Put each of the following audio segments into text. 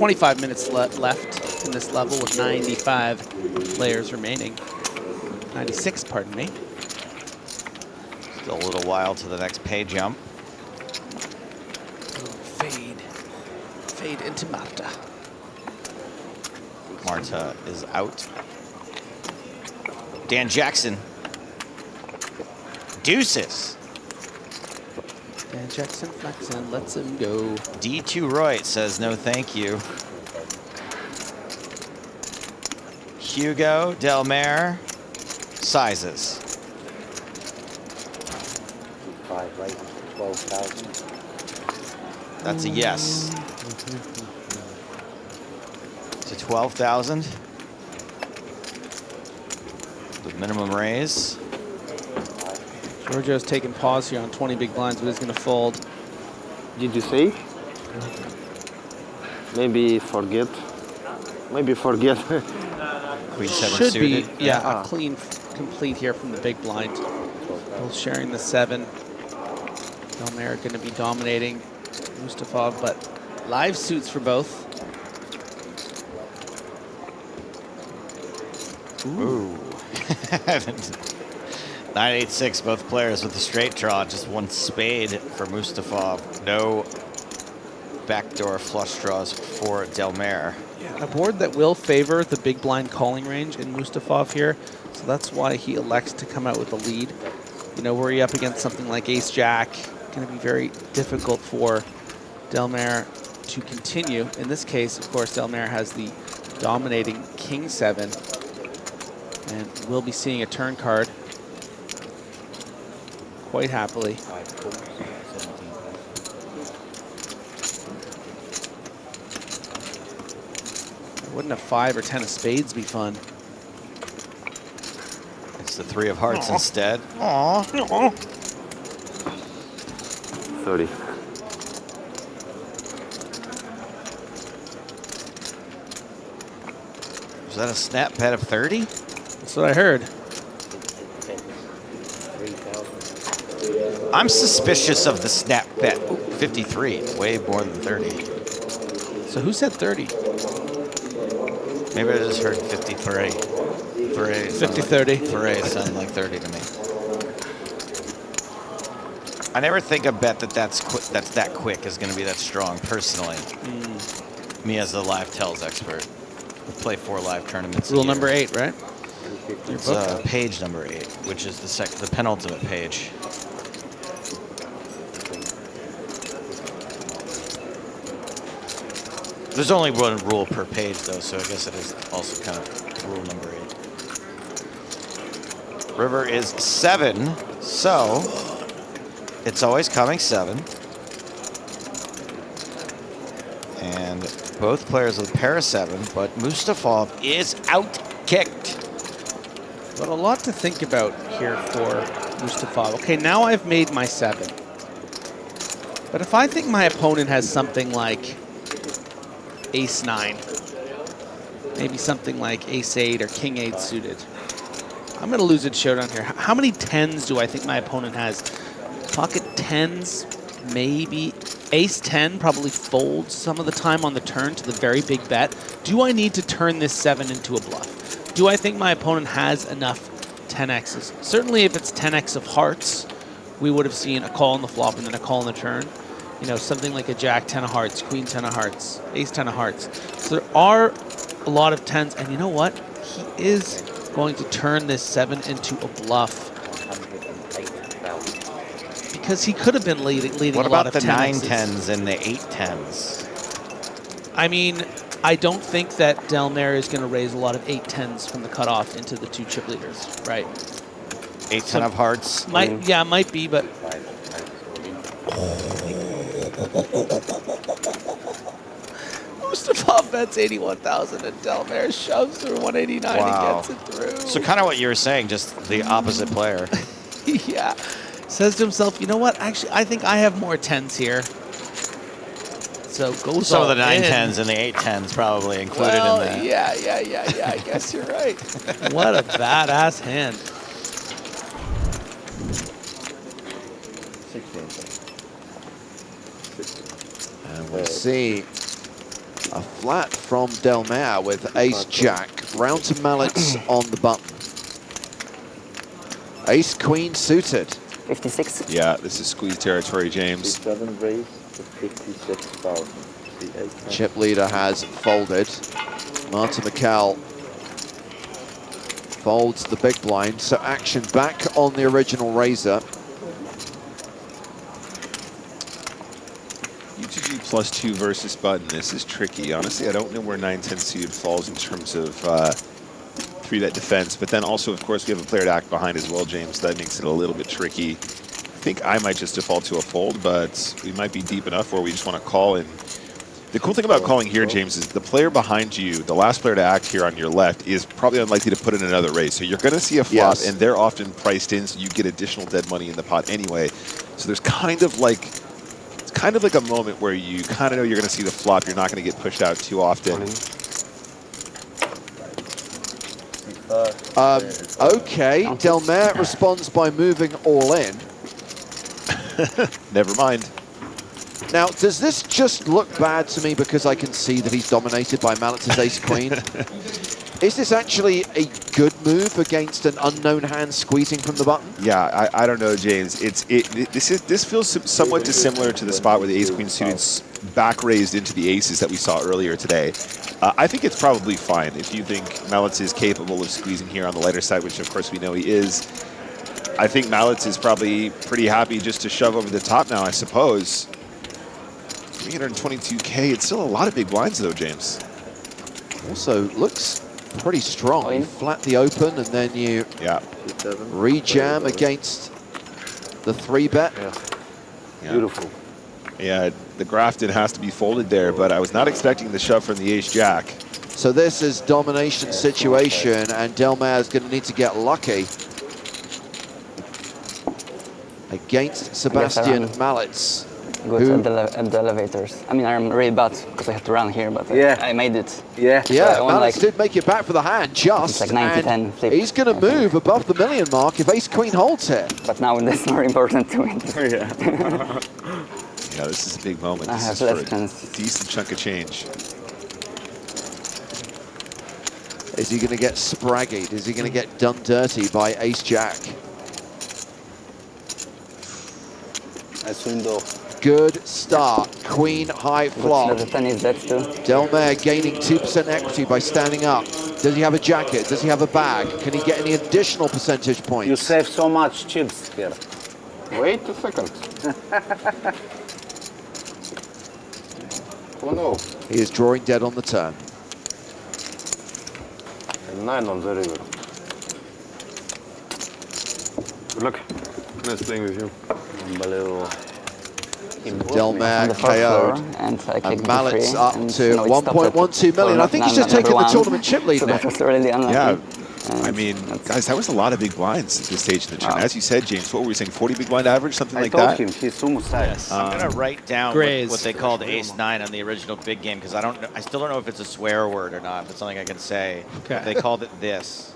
25 minutes left in this level with 95 players remaining. 96, pardon me. Still a little while to the next pay jump. Fade into Marta. Marta is out. Dan Jackson. Deuces. Dan Jackson flexing, lets him go. D2 Roy says no thank you. Hugo Delmare sizes. 5 right, 12,000. That's a yes. To 12,000. The minimum raise. Giorgio's taking pause here on 20 big blinds, but he's going to fold. Did you say? Maybe forget. Maybe forget. Queen 7 Should suited. be, yeah, a clean complete here from the big blind. Both sharing the 7. Delmare going to be dominating Mustafov, but live suits for both. Ooh. 9-8-6, both players with a straight draw. Just one spade for Mustafov. No backdoor flush draws for Delmare. A board that will favor the big blind calling range in Mustafov here, so that's why he elects to come out with the lead. You know, were he up against something like Ace-Jack, going to be very difficult for Delmare to continue. In this case, of course, Delmare has the dominating King 7, and we'll be seeing a turn card quite happily. Wouldn't a 5 or 10 of spades be fun? It's the 3 of hearts instead. Aww. 30. Was that a snap bet of 30? That's what I heard. I'm suspicious of the snap bet. Ooh, 53, way more than 30. So who said 30? Maybe I just heard 53. 50-30. 3 sounded like 30 to me. I never think a bet that's that quick is going to be that strong, personally. Me as a live tells expert. We play 4 live tournaments. Rule number 8, right? It's page number 8, which is the penultimate page. There's only one rule per page, though, so I guess it is also kind of rule number 8. River is 7, so it's always coming 7. And both players with a pair of 7, but Mustafov is out-kicked. But a lot to think about here for Mustafov. Okay, now I've made my 7. But if I think my opponent has something like Ace-9, maybe something like Ace-8 or King-8 suited, I'm going to lose at Showdown here. How many 10s do I think my opponent has? Pocket 10s, maybe. Ace-10 probably folds some of the time on the turn to the very big bet. Do I need to turn this 7 into a bluff? Do I think my opponent has enough 10x's? Certainly if it's 10x of hearts, we would have seen a call on the flop and then a call on the turn. You know, something like a Jack 10 of hearts, Queen 10 of hearts, Ace 10 of hearts. So there are a lot of 10s, and you know what? He is going to turn this 7 into a bluff. Because he could have been leading what a lot of 10x's. What about the 9-10s and the 8-10s? I mean, I don't think that Delmare is going to raise a lot of 8-10s from the cutoff into the 2 chip leaders, right? 8-10 of hearts? Yeah, might be, but... Mustafov bets 81,000 and Delmare shoves through 189 and gets it through. So kind of what you were saying, just the opposite player. Yeah. Says to himself, you know what? Actually, I think I have more 10s here. So goes Some all of the 9-10s in. and the 8-10s probably included Well, in that. yeah. I guess you're right. What a badass hand. 16. And we'll see A flat from Del Mar with ace-jack. Round to Malec's on the button. Ace-queen suited. 56. Yeah, this is squeeze territory, James. 7 raise to 56,000. Chip leader has folded. Martin McCall folds the big blind, so action back on the original razor. UTG +2 versus button. This is tricky. Honestly, I don't know where 9-10 suited falls in terms of 3-bet defense, but then also, of course, we have a player to act behind as well, James. That makes it a little bit tricky. I think I might just default to a fold, but we might be deep enough where we just want to call in. The cool thing about calling here, James, is the player behind you, the last player to act here on your left, is probably unlikely to put in another raise. So you're going to see a flop, and they're often priced in, so you get additional dead money in the pot anyway. So there's kind of like, it's kind of like a moment where you kind of know you're going to see the flop. You're not going to get pushed out too often. Okay, Del Mar responds by moving all in. Never mind. Now, does this just look bad to me because I can see that he's dominated by Malec's ace-queen? Is this actually a good move against an unknown hand squeezing from the button? Yeah, I don't know, James. This feels somewhat dissimilar to the spot where the ace-queen suited back raised into the aces that we saw earlier today. I think it's probably fine if you think Malec is capable of squeezing here on the lighter side, which of course we know he is. I think Malec is probably pretty happy just to shove over the top now, I suppose. 322K, it's still a lot of big blinds though, James. Also looks pretty strong. You flat the open and then you re-jam against the 3-bet. Yeah. Beautiful. Yeah, the Grafton has to be folded there, but I was not expecting the shove from the ace-jack. So this is domination situation, and Del Mar is going to need to get lucky against Sebastian Malec. Good at the elevators. I mean, I'm really bad because I have to run here, but I made it. Yeah, so Malec did make it back for the hand, just. It's like 90-10 flip. He's going to move above the million mark if ace-queen holds here. But now it's more important to win. Yeah, this is a big moment. I This have is less for a chance. decent chunk of change. Is he going to get spraggied? Is he going to get done dirty by ace-jack? Nice window. Good start. Queen high flop. The 10 is dead too. Del Mar gaining 2% equity by standing up. Does he have a jacket? Does he have a bag? Can he get any additional percentage points? You save so much chips here. Wait a second. Oh no. He is drawing dead on the turn. And 9 on the river. Good luck. Nice playing with you. Unbelievable. Del Mar KO'd. And Malec's up to 1.12 million. I think he's just taken the tournament chip lead so now. that was really unlucky. Yeah, I mean, guys, that was a lot of big blinds at this stage in the tournament. As you said, James, what were we saying, 40 big blind average, something like that? I told him, he's almost Yes. I'm going to write down what they called ace-9 on the original big game, because I still don't know if it's a swear word or not, if it's something I can say. Okay. They called it this.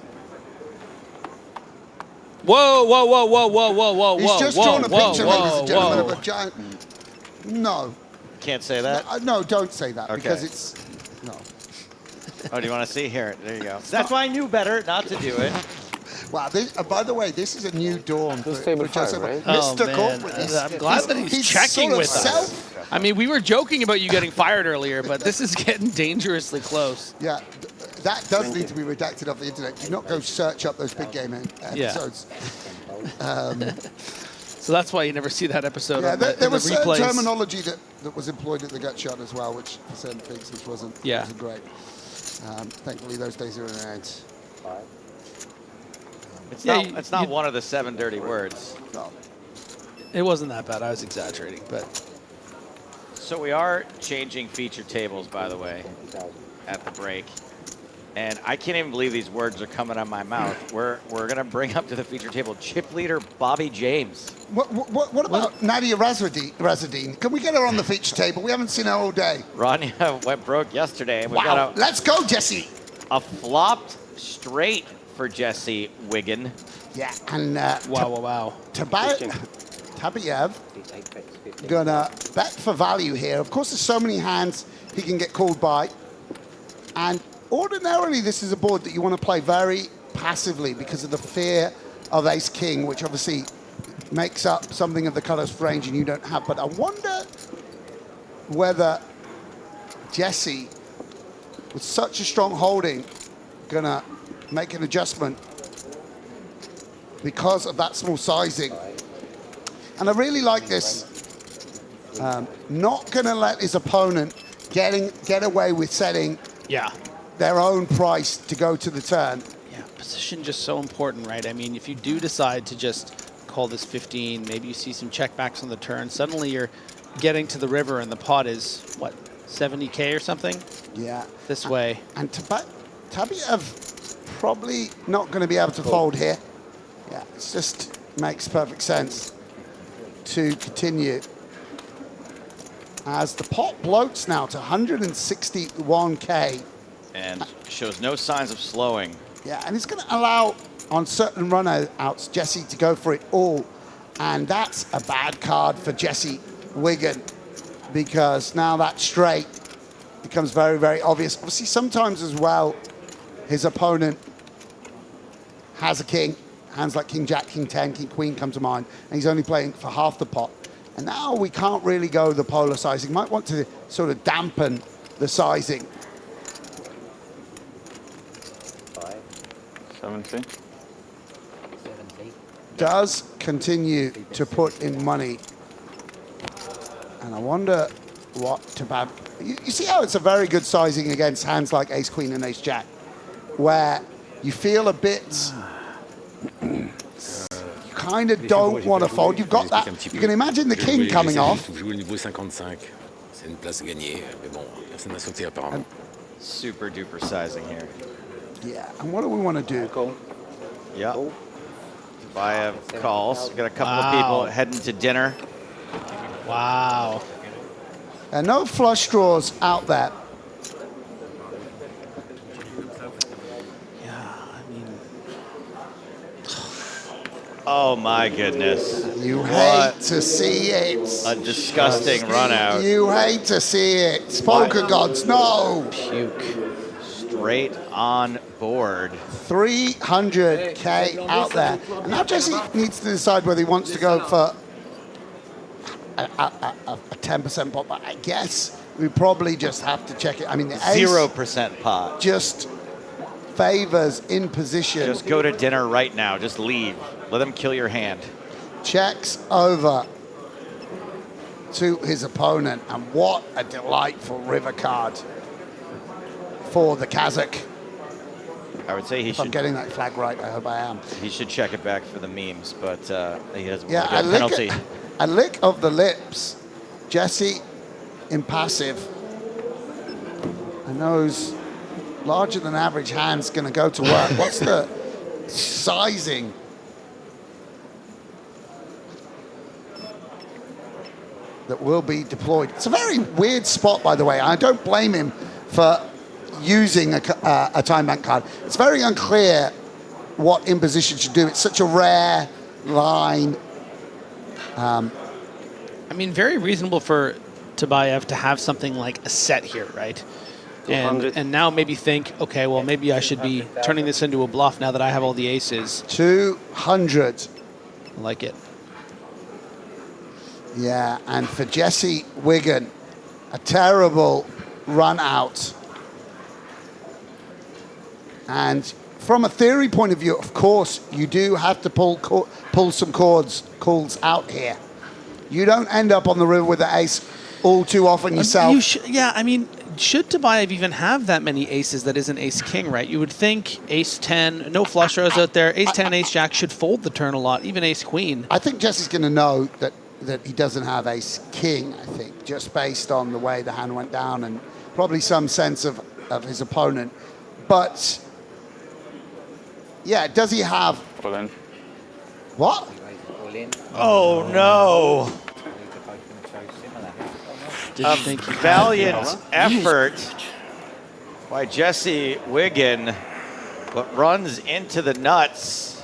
Whoa, whoa, whoa, whoa, whoa, whoa, whoa, He's just drawn a picture, ladies and gentlemen, whoa. of a giant. No. Can't say that? No, don't say that Okay. because it's no. Oh, do you want to see? Here, there you go. That's why I knew better not to do it. Wow. By the way, this is a new dawn for table Joseph. five, right? Mr. man. Corporate. I'm glad that he's checking sort of with us. I mean, we were joking about you getting fired earlier, but this is getting dangerously close. Yeah, that does need to be redacted off the internet. Do not go search up those big game episodes. So that's why you never see that episode. Yeah, on the, there was the certain replays. terminology that was employed at the gut shot as well, which for certain things which wasn't great. Thankfully, those days are around. It's not one of the 7 dirty words. No. It wasn't that bad. I was exaggerating, but. So we are changing feature tables, by the way, at the break. And I can't even believe these words are coming out of my mouth. We're going to bring up to the feature table chip leader Bobby James. What about Nadia Razadine? Can we get her on the feature table? We haven't seen her all day. Rania went broke yesterday. We've Wow. got Let's go, Jesse. a flopped straight for Jesse Wiggin. Yeah, and Wow. Tabiev gonna bet for value here. Of course, there's so many hands he can get called by. And ordinarily, this is a board that you want to play very passively because of the fear of ace-king, which obviously makes up something of the cutoff range and you don't have. But I wonder whether Jesse, with such a strong holding, gonna make an adjustment because of that small sizing. And I really like this. Not gonna let his opponent get away with setting their own price to go to the turn. Yeah, position just so important, right? I mean, if you do decide to just call this 15, maybe you see some checkbacks on the turn, suddenly you're getting to the river and the pot is, what, 70K or something? Yeah. This way. And Tabiev probably not going to be able to fold here. Yeah, it just makes perfect sense to continue. As the pot bloats now to 161K. And shows no signs of slowing. Yeah, and it's going to allow, on certain run-outs, Jesse to go for it all. And that's a bad card for Jesse Wigan, because now that straight becomes very, very obvious. Obviously, sometimes as well, his opponent has a king. Hands like King Jack, King 10, King Queen come to mind, and he's only playing for half the pot. And now we can't really go the polar sizing. Might want to sort of dampen the sizing. 70. Does continue to put in money. And I wonder what Tabab... You see how it's a very good sizing against hands like Ace Queen and Ace Jack, where you feel a bit... you kind of don't want to fold. You've got that. You can imagine the king coming off. Super duper sizing here. Yeah, and what do we want to do? Yeah. Tabiev calls. Got a couple of people heading to dinner. Wow. And no flush draws out there. Oh my goodness. You hate to see it. A disgusting run out. You hate to see it. Poker gods, no. Puke. Straight on board. 300K out there. And now Jesse needs to decide whether he wants to go for a 10% pot. But I guess we probably just have to check it. I mean, the ace 0% pot. just favors in position. Just go to dinner right now. Just leave. Let them kill your hand. Checks over to his opponent. And what a delightful river card for the Kazakh. I would say he If should. I'm getting that flag right, I hope I am. He should check it back for the memes, but he doesn't Yeah, want to get a penalty. a lick of the lips. Jesse impassive. And those larger than average hands going to go to work. What's the sizing? That will be deployed. It's a very weird spot, by the way. I don't blame him for using a time bank card. It's very unclear what imposition should do. It's such a rare line. I mean, very reasonable for Tabiev to have something like a set here, right? And now maybe think, okay, well, maybe I should be turning this into a bluff now that I have all the aces. 200. I like it. Yeah, and for Jesse Wigan, a terrible run out. And from a theory point of view, of course, you do have to pull some calls out here. You don't end up on the river with the ace all too often yourself. Yeah, I mean, should Tabiev even have that many aces that isn't ace-king, right? You would think ace-10, no flush draws out there, ace-10, ace-jack should fold the turn a lot, even ace-queen. I think Jesse's going to know that he doesn't have ace-king, I think, just based on the way the hand went down and probably some sense of his opponent. But, yeah, does he have... All in. What? Oh no! A valiant effort by Jesse Wigan, but runs into the nuts.